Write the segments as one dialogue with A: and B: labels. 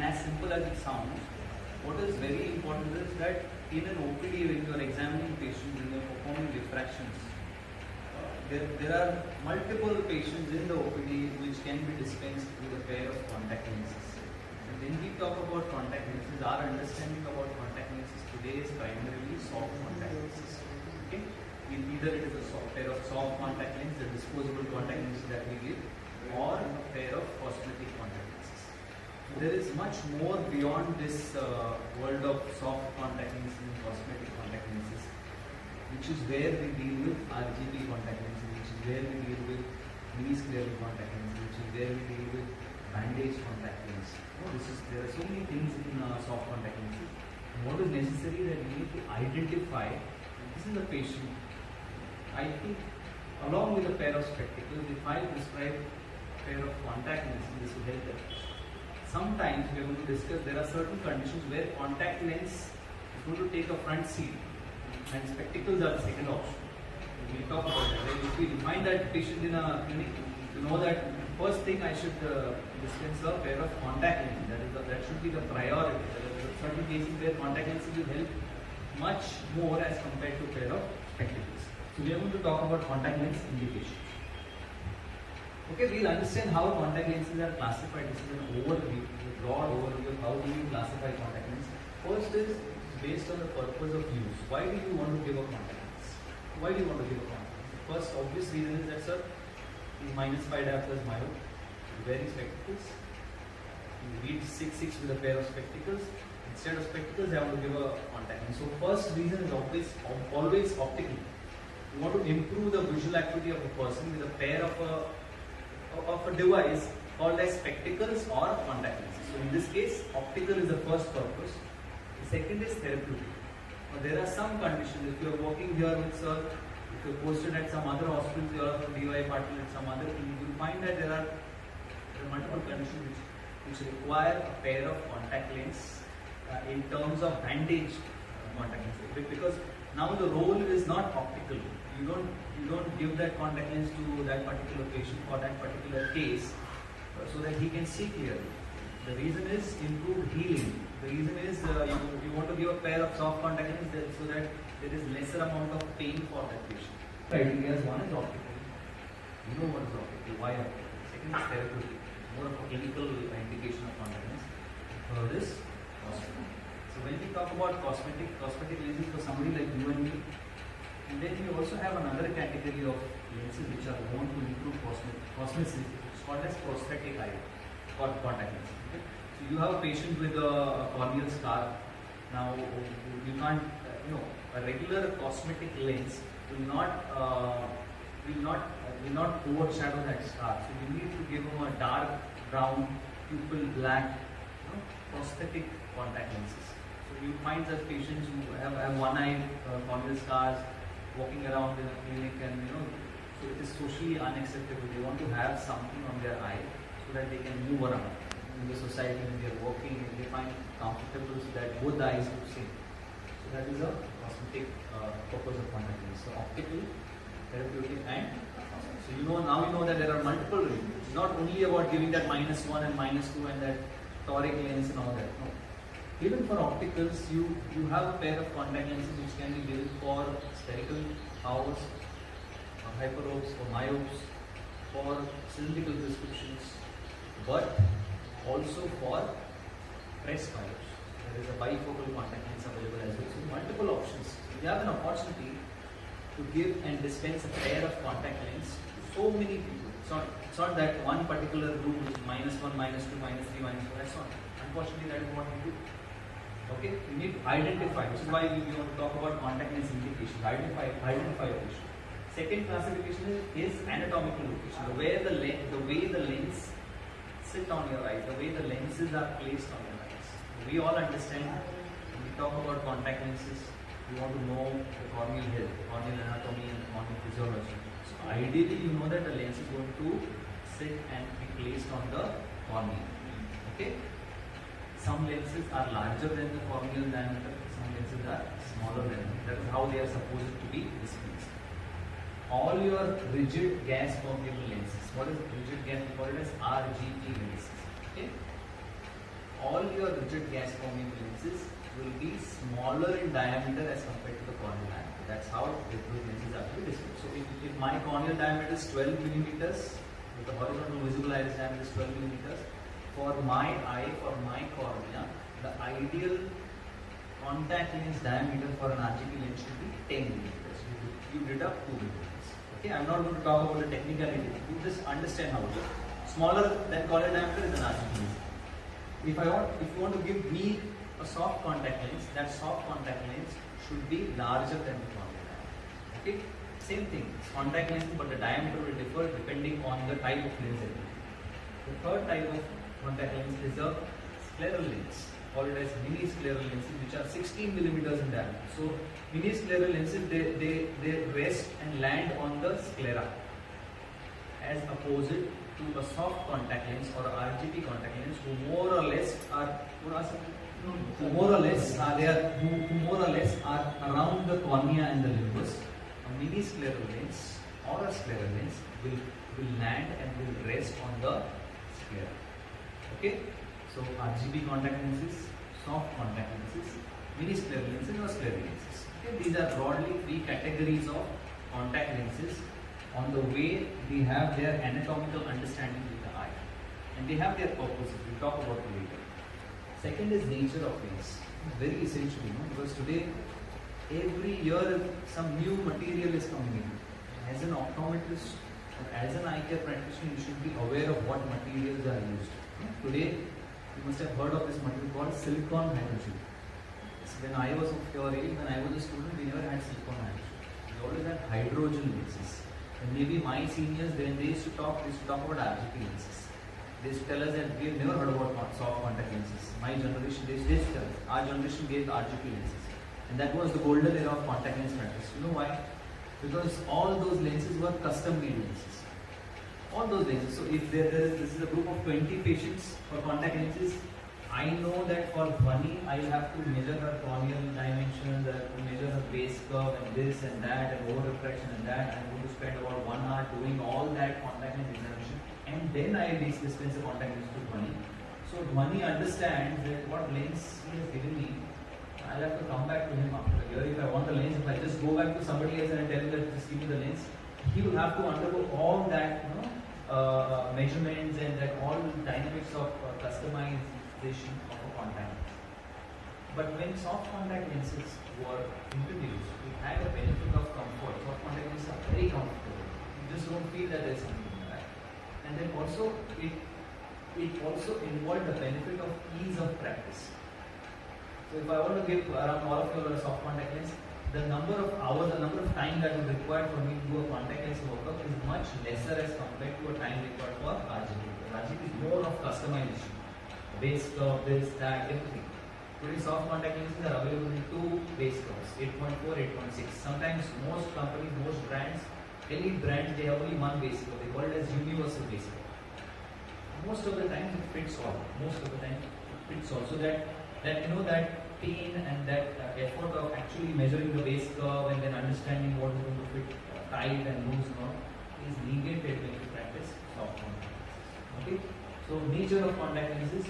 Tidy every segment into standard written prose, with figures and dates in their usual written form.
A: as simple as it sounds, what is very important is that in an OPD, when you are examining patients, when you are performing diffractions, there are multiple patients in the OPD which can be dispensed with a pair of contact lenses. And when we talk about contact lenses, our understanding about contact lenses today is primarily soft contact lenses. Okay? Either it is a pair of soft contact lenses, the disposable contact lenses that we give, or a pair of cosmetic contact lenses. There is much more beyond this world of soft contact lenses and cosmetic contact lenses, which is where we deal with RGB contact lenses, which is where we deal with mini-scleral contact lenses, which is where we deal with bandage contact lenses. There are so many things in soft contact lenses. And what is necessary that we need to identify, this is a patient. I think along with a pair of spectacles, if I prescribe a pair of contact lenses, this will help them. Sometimes we are going to discuss there are certain conditions where contact lens is going to take a front seat and spectacles are the second option. We will talk about that. If we remind that patient in a clinic to know that first thing I should dispense a pair of contact lenses. That should be the priority. There are certain cases where contact lenses will help much more as compared to a pair of spectacles. So we are going to talk about contact lens indication. Okay, we'll understand how contact lenses are classified. This is an overview, a broad overview of how do we classify contact lenses. First is based on the purpose of use. Why do you want to give a contact lens? Why do you want to give a contact lens? The first obvious reason is that, sir, is -5 diopters myope, wearing spectacles. You read 6/6 with a pair of spectacles. Instead of spectacles, I want to give a contact lens. So first reason is always optical. You want to improve the visual acuity of a person with a pair of a device called as spectacles or contact lenses. So in this case, optical is the first purpose. The second is therapeutic. Now, there are some conditions. If you are working here with sir, if you are posted at some other hospital, you are from DY Patil at some other clinic, you will find that there are multiple conditions which require a pair of contact lens in terms of bandage contact lens. Because now the role is not optical. You don't give that contact lens to that particular patient or that particular case so that he can see clearly. The reason is improved healing. The reason is you want to give a pair of soft contact lenses so that there is lesser amount of pain for that patient. Ideas, one is optical. You know what is optical, why optical. Second is therapeutic, more of a clinical indication of contact lens. Third is cosmetic. So when we talk about cosmetic lenses for somebody like you and me, and then we also have another category of lenses which are known to improve cosmetics. It's called as prosthetic eye or contact lenses. Okay? So you have a patient with a corneal scar. Now you can't, a regular cosmetic lens will not overshadow that scar. So you need to give him a dark brown, pupil black, prosthetic contact lenses. So you find that patients who have one-eye corneal scars walking around in a clinic, and so it is socially unacceptable. They want to have something on their eye so that they can move around in the society when they are walking, and they find comfortable so that both the eyes would see. So that is a cosmetic purpose of contact lens. So optical, therapeutic, and so now you know that there are multiple reasons. It's not only about giving that -1 and -2 and that toric lens and all that. No. Even for opticals, you have a pair of contact lenses which can be given for spherical powers, hyperopes, or myopes, for cylindrical prescriptions, but also for press myopes. There is a bifocal contact lens available as well. So multiple options. You have an opportunity to give and dispense a pair of contact lens to so many people. It's not that one particular group which is -1, -2, -3, -4. That's not. Unfortunately, that is what we do. Okay, you need to identify, which is why we want to talk about contact lens indication. Identify a patient. Second classification is anatomical location. The way the lens sit on your eyes, the way the lenses are placed on your eyes. We all understand when we talk about contact lenses, we want to know the corneal health, corneal anatomy, and corneal physiology. So ideally, you know that the lens is going to sit and be placed on the cornea. Okay. Some lenses are larger than the corneal diameter, some lenses are smaller than that. That is how they are supposed to be dispensed. All your rigid gas permeable lenses, what is rigid gas? We call it as RGP lenses. Okay? all your rigid gas forming lenses will be smaller in diameter as compared to the corneal diameter. That's how those lenses are to be described. So if my corneal diameter is 12 millimeters, if the horizontal visible iris diameter is 12 millimeters, for my eye, for my cornea, the ideal contact lens diameter for an RGP lens should be 10 millimeters. You deduct 2 millimeters. Okay, I'm not going to talk about the technicality. You just understand how it is. Smaller than corneal diameter is an RGP lens. If you want to give me a soft contact lens, that soft contact lens should be larger than the corneal diameter. Okay, same thing. It's contact lens, but the diameter will differ depending on the type of lens. The third type of contact lens is a scleral lens, called as mini scleral lenses, which are 16 millimeters in diameter. So mini scleral lenses, they rest and land on the sclera, as opposed to a soft contact lens or a RGP contact lens, who more or less are around the cornea and the limbus. A mini scleral lens or a scleral lens will land and will rest on the sclera. Okay, so RGB contact lenses, soft contact lenses, mini scleral lenses or scleral lenses. Okay, these are broadly 3 categories of contact lenses on the way they have their anatomical understanding with the eye, and they have their purposes. We'll talk about it later. Second is nature of lens. It's very essential, because today every year some new material is coming in. As an optometrist or as an eye care practitioner, you should be aware of what materials are used. Today, you must have heard of this material called silicon hydrogel. When I was of your age, when I was a student, we never had silicon hydrogel. We always had hydrogel lenses. And maybe my seniors, when they used to talk about RGP lenses. They used to tell us that we have never heard about soft contact lenses. My generation, they used to tell us, our generation gave RGP lenses. And that was the golden era of contact lens practice. You know why? Because all those lenses were custom made lenses. All those lenses. So if this is a group of 20 patients for contact lenses, I know that for Bunny, I will have to measure her corneal dimensions, I have to measure her base curve and this and that and over refraction and that. I'm going to spend about 1 hour doing all that contact lens examination, and then I will dispense the contact lens to Bunny. So Bunny understands that what lens he has given me, I'll have to come back to him after a year. If I want the lens, if I just go back to somebody else and tell him that just give me the lens, he will have to undergo all that, measurements and that all dynamics of customization of a contact. But when soft contact lenses were introduced, it had a benefit of comfort. Soft contact lenses are very comfortable. You just don't feel that there is something in that. And then also it also involved the benefit of ease of practice. So if I want to give around all of you a soft contact lens, the number of hours, the number of time that is required for me to do a contact lens workup is much lesser as compared to a time required for RGP. RGP is more of customization, base curve, this, that, everything. Today soft contact lenses are available in 2 base curves, 8.4, 8.6. Sometimes most companies, most brands, elite brands, they have only 1 base curve. They call it as universal base curve. Most of the time it fits all. Most of the time it fits all. So that pain and that effort of actually measuring the base curve and then understanding what is going to fit tight and loose not is negated when you practice soft contact lenses. Okay? So nature of contact lenses.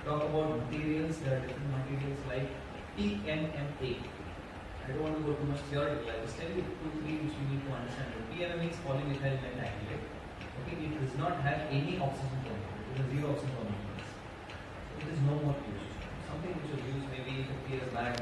A: Talk about materials. There are different materials like PMMA. I don't want to go too much theoretical. I will just tell you 2, 3 which you need to understand. PMMA is polymethyl methacrylate. Okay, it does not have any oxygen component. It is a 0 oxygen component. It is no more used. Something which was used maybe 50 years back.